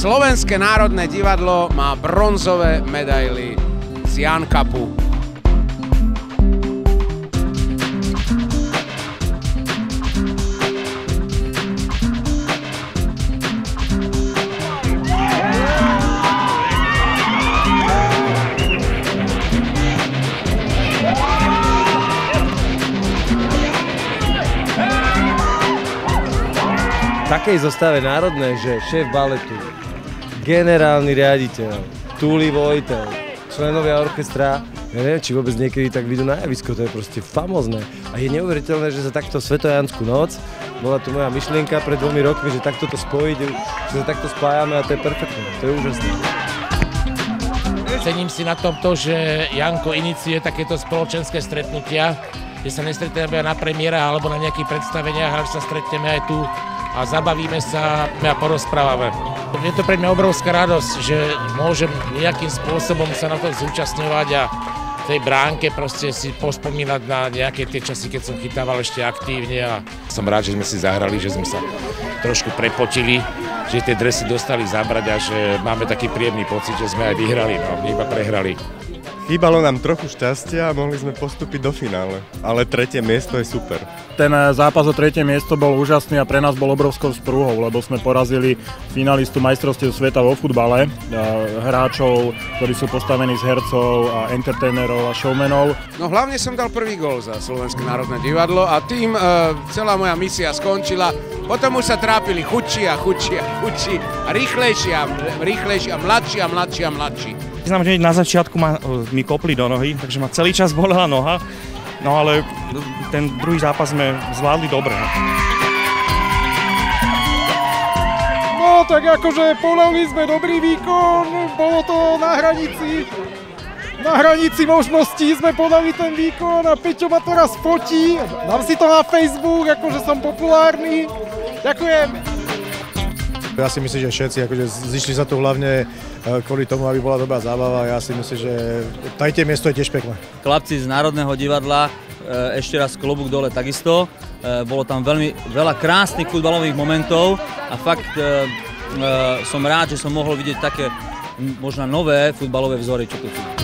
Slovenské národné divadlo má bronzové medaily z Jan Cupu. V takej zostave národnej, že šéf baletu, generálny riaditeľ, Túli Vojtel, členovia orchestra, ja neviem, či vôbec niekedy tak vidú na javisko, to je proste famózne. A je neuveriteľné, že sa takto Svetojanskú noc, bola tu moja myšlienka pred 2 rokmi, že takto to spojiť, že sa takto spájame a to je perfektné, to je úžasné. Cením si na tom to, že Janko iniciuje takéto spoločenské stretnutia, kde sa nestretneme na premiérach alebo na nejakých predstaveniach, ale sa stretneme aj tu a zabavíme sa a porozprávame. Je to pre mňa obrovská radosť, že môžem nejakým spôsobom sa na to zúčastňovať a v tej bránke proste si pospomínať na nejaké tie časy, keď som chytával ešte aktívne a som rád, že sme si zahrali, že sme sa trošku prepotili, že tie dresy dostali zabrať a že máme taký príjemný pocit, že sme aj vyhrali, no, iba prehrali. Chýbalo nám trochu šťastia a mohli sme postúpiť do finále, ale 3. miesto je super. Ten zápas o 3. miesto bol úžasný a pre nás bol obrovskou sprúhou, lebo sme porazili finalistu majstrovstiev sveta vo futbale, hráčov, ktorí sú postavení z hercov a entertainerov a showmenov. No hlavne som dal prvý gól za Slovenské národné divadlo a tým celá moja misia skončila. Potom už sa trápili chudší a rýchlejší a mladší. Znám, že na začiatku mi kopli do nohy, takže ma celý čas bolela noha, no ale ten druhý zápas sme zvládli dobre. No tak akože podali sme dobrý výkon, bolo to na hranici možností sme podali ten výkon a Peťo ma teraz fotí, dám si to na Facebook, akože som populárny, ďakujem. Ja si myslím, že všetci akože zišli sa tu hlavne kvôli tomu, aby bola dobrá zábava. Ja si myslím, že tretie miesto je tiež pekné. Chlapci z Národného divadla, ešte raz klobúk dole takisto. Bolo tam veľmi veľa krásnych futbalových momentov a fakt som rád, že som mohol vidieť také možno nové futbalové vzory, čo tu sú.